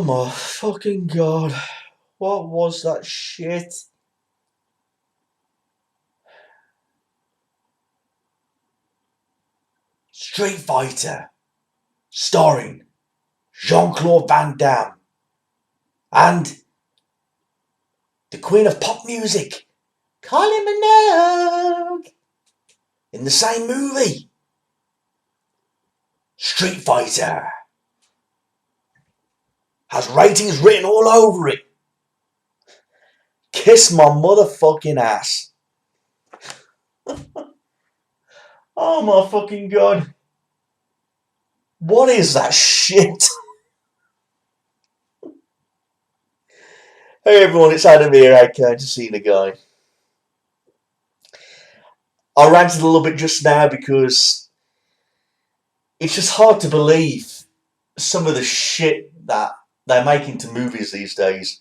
my fucking god. What was that shit? Street Fighter, starring Jean-Claude Van Damme and the Queen of Pop Music, Kylie Minogue, in the same movie. Street Fighter has ratings written all over it. Kiss my motherfucking ass. Oh my fucking god. What is that shit? Hey everyone, it's Adam here, aka Casino Guy. I ranted a little bit just now because it's just hard to believe some of the shit that they're making to movies these days.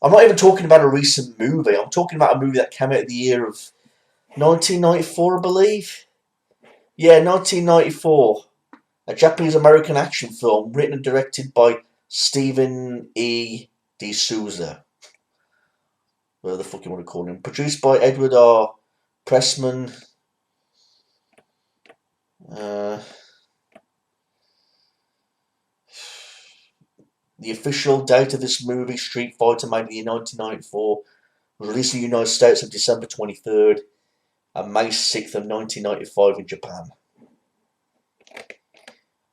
I'm not even talking about a recent movie. I'm talking about a movie that came out in the year of 1994, I believe. Yeah, 1994. A Japanese-American action film written and directed by Stephen E. D'Souza. Whatever the fuck you want to call him. Produced by Edward R. Pressman. The official date of this movie, Street Fighter, made in the year 1994, was released in the United States on December 23rd and May 6th of 1995 in Japan.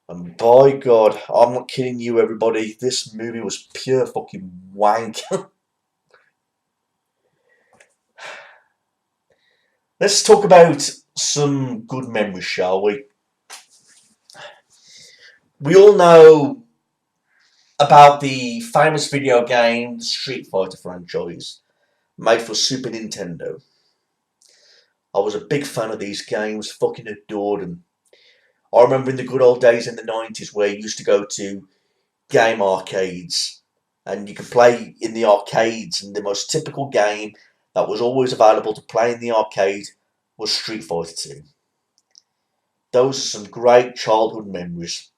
And by God, I'm not kidding you, everybody, this movie was pure fucking wank. Let's talk about some good memories, shall we? We all know about the famous video game, the Street Fighter franchise, made for Super Nintendo. I was a big fan of these games, fucking adored them. I remember in the good old days in the 90s where you used to go to game arcades and you could play in the arcades, and the most typical game that was always available to play in the arcade was Street Fighter 2. Those are some great childhood memories.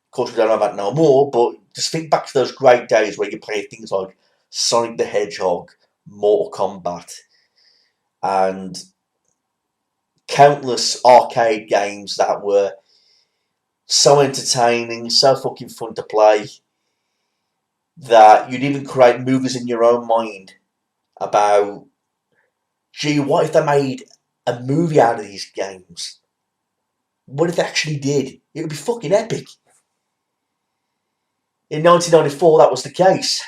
Of course, we don't have that no more, but just think back to those great days where you play things like Sonic the Hedgehog, Mortal Kombat, and countless arcade games that were so entertaining, so fucking fun to play, that you'd even create movies in your own mind about, gee, what if they made a movie out of these games? What if they actually did? It would be fucking epic. In 1994, that was the case.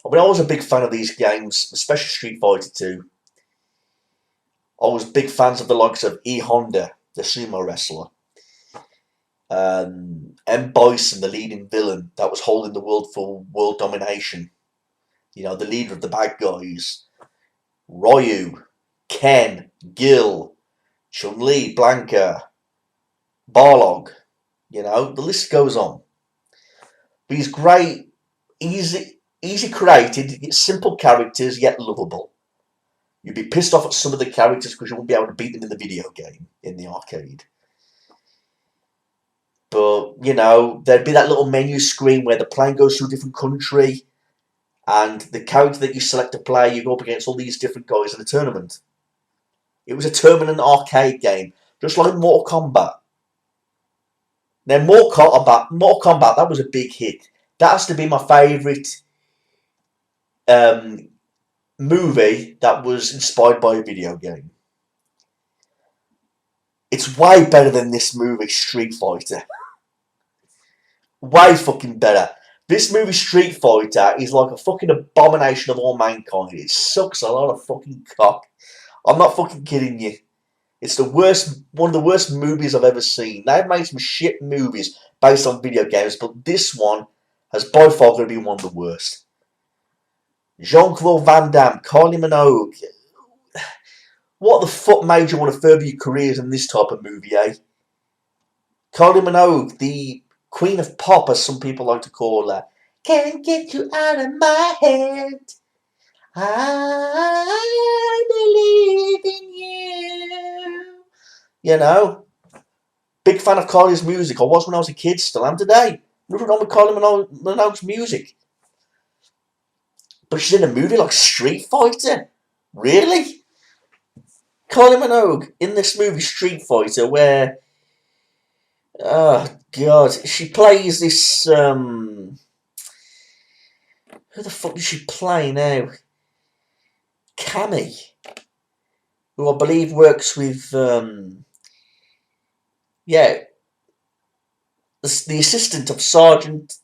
I mean, I was a big fan of these games, especially Street Fighter 2. I was big fans of the likes of E. Honda, the sumo wrestler. M. Bison, the leading villain that was holding the world for world domination. You know, the leader of the bad guys. Ryu, Ken, Gil, Chun-Li, Blanca, Barlog. You know, the list goes on. These great, easy created, simple characters, yet lovable. You'd be pissed off at some of the characters because you wouldn't be able to beat them in the video game, in the arcade. But, you know, there'd be that little menu screen where the plane goes to a different country, and the character that you select to play, you go up against all these different guys in a tournament. It was a tournament arcade game, just like Mortal Kombat. Now, Mortal Kombat, that was a big hit. That has to be my favourite movie that was inspired by a video game. It's way better than this movie, Street Fighter. Way fucking better. This movie, Street Fighter, is like a fucking abomination of all mankind. It sucks a lot of fucking cock. I'm not fucking kidding you. It's the worst, one of the worst movies I've ever seen. They've made some shit movies based on video games, but this one has by far going to be one of the worst. Jean-Claude Van Damme, Kylie Minogue. What the fuck made you want to further your careers in this type of movie, eh? Kylie Minogue, the Queen of Pop, as some people like to call her. Can't get you out of my head. I believe in you. You know, big fan of Kylie's music. I was when I was a kid, still am today. Nothing wrong with Kylie Minogue's music. But she's in a movie like Street Fighter? Really? Kylie Minogue in this movie Street Fighter where... Oh, God. She plays this... Who the fuck does she play now? Cammy. Who I believe works with... yeah. The assistant of Sergeant...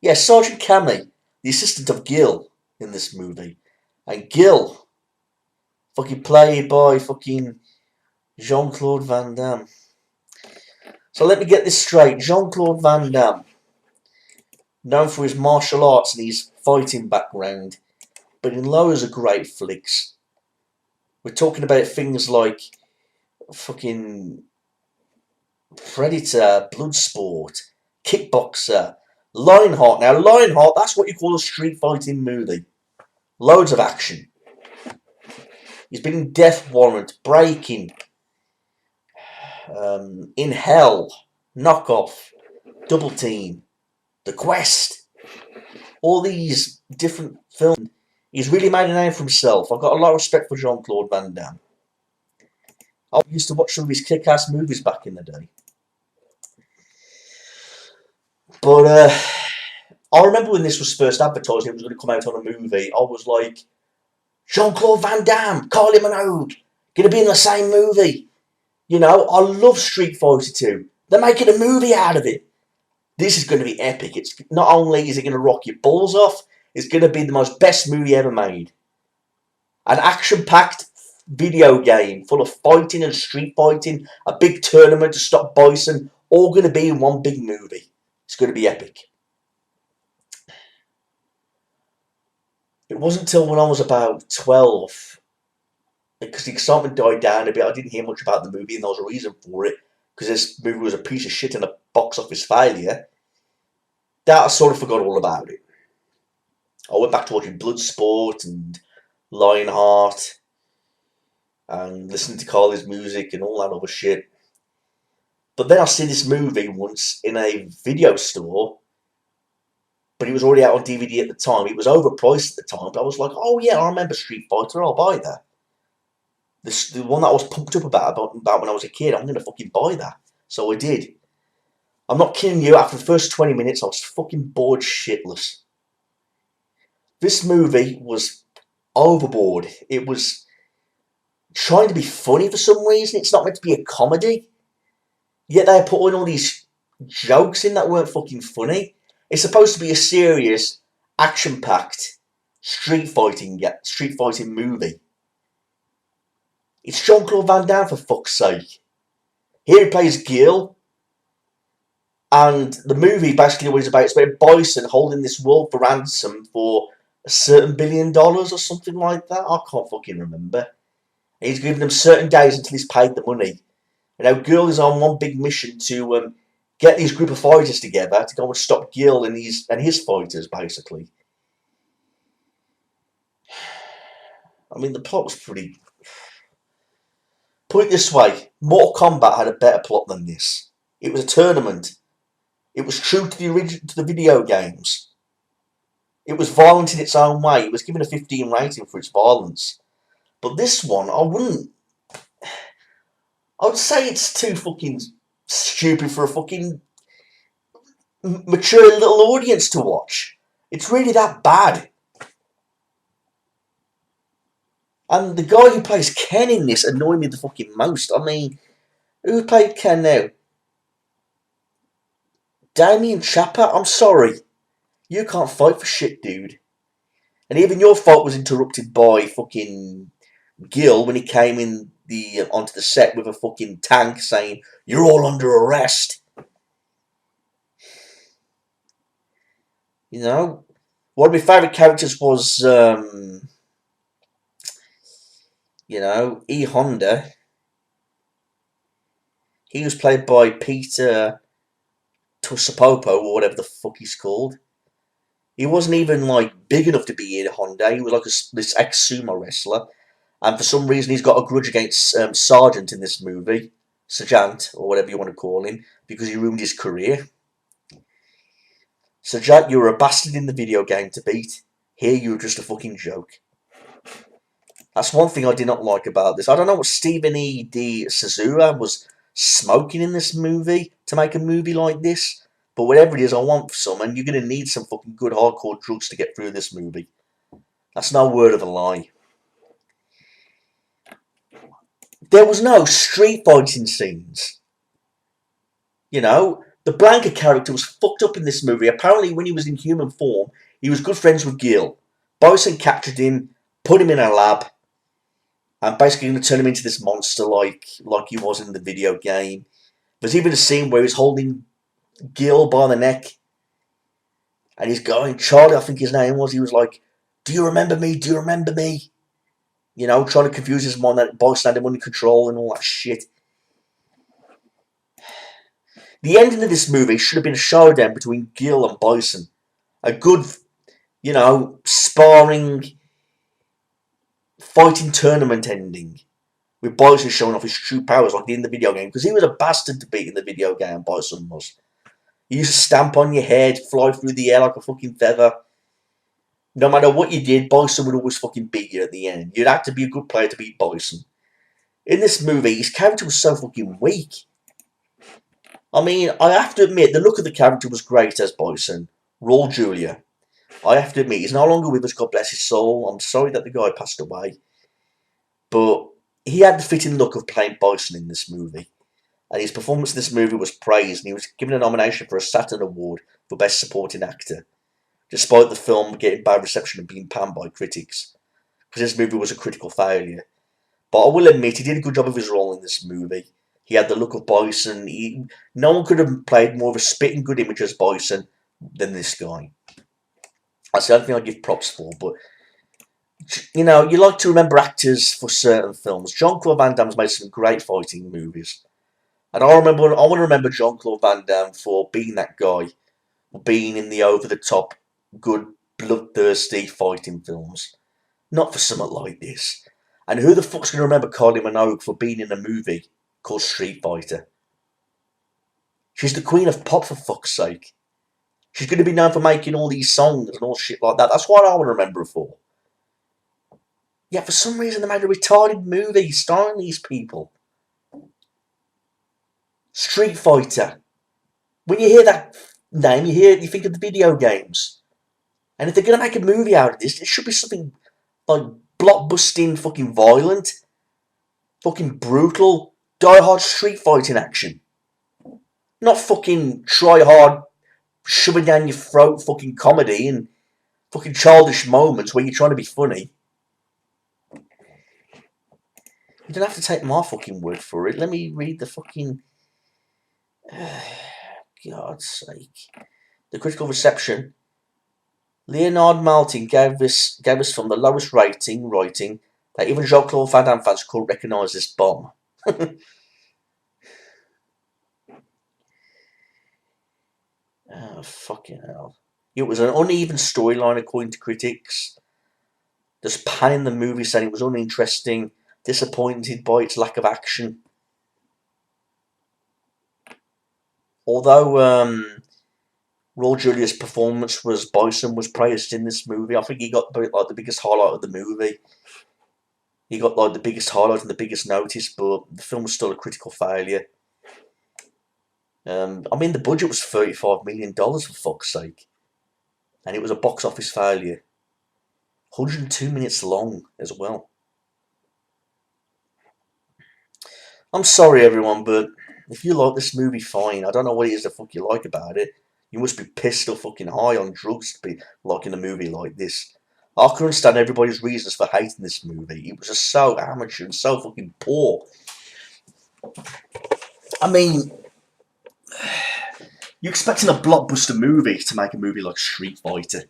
Yeah, Sergeant Cammy. The assistant of Gil in this movie. And Gil... fucking played by fucking Jean-Claude Van Damme. So let me get this straight. Jean-Claude Van Damme, known for his martial arts and his fighting background, but in loads of great flicks. We're talking about things like fucking Predator, Bloodsport, Kickboxer, Lionheart. Now, Lionheart, that's what you call a street fighting movie. Loads of action. He's been in Death Warrant, Breaking, In Hell, Knockoff, Double Team, The Quest. All these different films. He's really made a name for himself. I've got a lot of respect for Jean-Claude Van Damme. I used to watch some of his kick-ass movies back in the day. But I remember when this was first advertised, it was going to come out on a movie. I was like, Jean-Claude Van Damme, Kylie Minogue, going to be in the same movie. You know, I love Street Fighter 2. They're making a movie out of it. This is going to be epic. It's not only is it going to rock your balls off, it's going to be the most best movie ever made. An action-packed video game full of fighting and street fighting, a big tournament to stop Bison, all going to be in one big movie. It's going to be epic. It wasn't until when I was about 12, because the excitement died down a bit. I didn't hear much about the movie, and there was a reason for it, because this movie was a piece of shit and a box office failure, that I sort of forgot all about it. I went back to watching Bloodsport and Lionheart and listening to Kylie's music and all that other shit. But then I see this movie once in a video store, but it was already out on DVD at the time. It was overpriced at the time, but I was like, oh yeah, I remember Street Fighter, I'll buy that. The one that I was pumped up about when I was a kid, I'm going to fucking buy that. So I did. I'm not kidding you, after the first 20 minutes, I was fucking bored shitless. This movie was overboard. It was trying to be funny for some reason. It's not meant to be a comedy. Yet they're putting all these jokes in that weren't fucking funny. It's supposed to be a serious, action-packed street fighting movie. It's Jean-Claude Van Damme, for fuck's sake. Here he plays Gil. And the movie basically what it's about Bison holding this world for ransom for a certain $1 billion or something like that. I can't fucking remember. And he's giving them certain days until he's paid the money. And now Gil is on one big mission to get these group of fighters together to go and stop Gil and his fighters, basically. I mean, the plot was pretty... Put it this way, Mortal Kombat had a better plot than this. It was a tournament. It was true to the video games. It was violent in its own way. It was given a 15 rating for its violence. But this one, I would say it's too fucking stupid for a fucking mature little audience to watch. It's really that bad. And the guy who plays Ken in this annoyed me the fucking most. I mean, who played Ken now? Damien Chapa? I'm sorry. You can't fight for shit, dude. And even your fight was interrupted by fucking Gil when he came in onto the set with a fucking tank saying, "You're all under arrest." You know? One of my favourite characters was, E. Honda. He was played by Peter Tusapopo, or whatever the fuck he's called. He wasn't even, big enough to be in Honda. He was like this ex-sumo wrestler. And for some reason, he's got a grudge against Sergeant in this movie. Sergeant, or whatever you want to call him, because he ruined his career. So Jack, you were a bastard in the video game to beat. Here you were just a fucking joke. That's one thing I did not like about this. I don't know what Stephen E. D. Sazura was smoking in this movie to make a movie like this. But whatever it is, I want some, and you're going to need some fucking good hardcore drugs to get through this movie. That's no word of a lie. There was no street fighting scenes. You know, the Blanca character was fucked up in this movie. Apparently, when he was in human form, he was good friends with Gil. Bison captured him, put him in a lab, and basically going to turn him into this monster like he was in the video game. There's even a scene where he's holding Gil by the neck, and he's going, Charlie, I think his name was, he was like, do you remember me? Do you remember me? You know, trying to confuse his mind that Bison had him under control and all that shit. The ending of this movie should have been a showdown between Gil and Bison. A good, you know, sparring, fighting tournament ending. With Bison showing off his true powers like in the video game. Because he was a bastard to beat in the video game, Bison was. He used to stamp on your head, fly through the air like a fucking feather. No matter what you did, Bison would always fucking beat you at the end. You'd have to be a good player to beat Bison. In this movie, his character was so fucking weak. I mean, I have to admit, the look of the character was great as Bison. Raul Julia. I have to admit, he's no longer with us, God bless his soul. I'm sorry that the guy passed away. But he had the fitting look of playing Bison in this movie. And his performance in this movie was praised, and he was given a nomination for a Saturn Award for Best Supporting Actor, despite the film getting bad reception and being panned by critics. Because this movie was a critical failure. But I will admit, he did a good job of his role in this movie. He had the look of Bison. No one could have played more of a spitting good image as Bison than this guy. That's the only thing I give props for. But, you know, you like to remember actors for certain films. Jean-Claude Van Damme's made some great fighting movies. And I want to remember Jean-Claude Van Damme for being that guy. Being in the over-the-top, good, bloodthirsty fighting films. Not for something like this. And who the fuck's going to remember Kylie Minogue for being in a movie called Street Fighter? She's the queen of pop, for fuck's sake. She's going to be known for making all these songs and all shit like that. That's what I want to remember her for. Yet for some reason they made a retarded movie starring these people. Street Fighter. When you hear that name, you think of the video games. And if they're going to make a movie out of this, it should be something like blockbusting, fucking violent, fucking brutal, die-hard street fighting action. Not fucking try-hard, shoving down your throat fucking comedy and fucking childish moments where you're trying to be funny. You don't have to take my fucking word for it. Let me read the fucking... God's sake. The critical reception. Leonard Maltin gave this film the lowest rating that even Jean-Claude Van Damme fans could recognise this bomb. Oh, fucking hell. It was an uneven storyline according to critics. There's pan in the movie saying it was uninteresting, disappointed by its lack of action. Although Raul Julia's performance was Bison was praised in this movie, I think he got like the biggest highlight of the movie. He got like the biggest highlight and the biggest notice, but the film was still a critical failure. I mean, the budget was $35 million for fuck's sake, and it was a box office failure. 102 minutes long as well. I'm sorry, everyone, but if you like this movie, fine. I don't know what it is the fuck you like about it. You must be pissed or fucking high on drugs to be liking a movie like this. I can understand everybody's reasons for hating this movie. It was just so amateur and so fucking poor. I mean, you're expecting a blockbuster movie to make a movie like Street Fighter.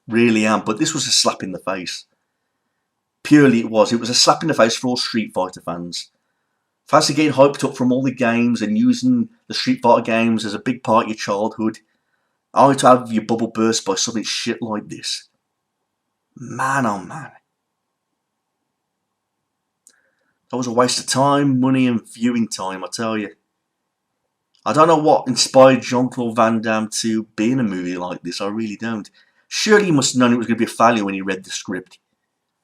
Really am, but this was a slap in the face. Purely it was. It was a slap in the face for all Street Fighter fans. Fans are getting hyped up from all the games and using the Street Fighter games as a big part of your childhood. Only to have your bubble burst by something shit like this. Man, oh man. That was a waste of time, money and viewing time, I tell you. I don't know what inspired Jean-Claude Van Damme to be in a movie like this. I really don't. Surely he must have known it was going to be a failure when he read the script.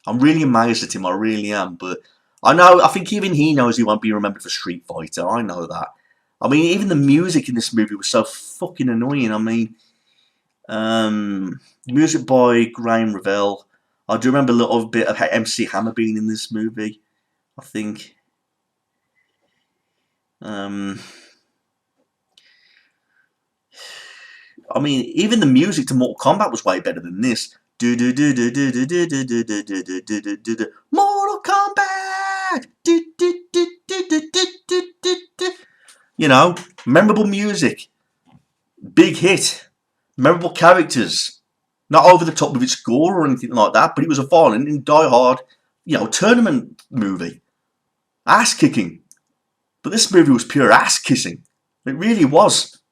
I'm really amazed at him. I really am. But I think even he knows he won't be remembered for Street Fighter. I know that. I mean, even the music in this movie was so fucking annoying. I mean, music by Graham Revell. I do remember a little bit of MC Hammer being in this movie. I think. I mean, even the music to Mortal Kombat was way better than this. Mortal Kombat. You know, memorable music, big hit, memorable characters. Not over the top with its gore or anything like that, but it was a violent and die-hard, tournament movie. Ass kicking. But this movie was pure ass kissing. It really was.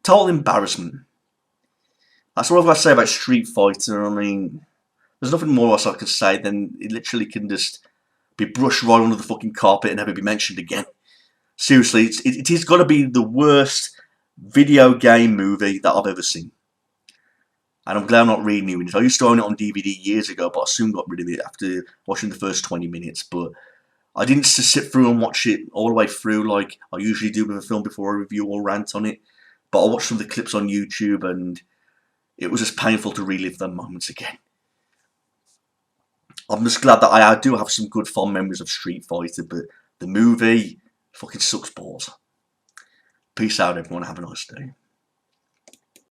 Total embarrassment. That's what I've got to say about Street Fighter. I mean, there's nothing more else I can say than it literally can just be brushed right under the fucking carpet and never be mentioned again. Seriously, it has got to be the worst video game movie that I've ever seen. And I'm glad I'm not renewing it. I used to own it on DVD years ago, but I soon got rid of it after watching the first 20 minutes. But I didn't sit through and watch it all the way through like I usually do with a film before I review or rant on it. But I watched some of the clips on YouTube and it was just painful to relive them moments again. I'm just glad that I do have some good fond memories of Street Fighter, but the movie fucking sucks balls. Peace out, everyone. Have a nice day.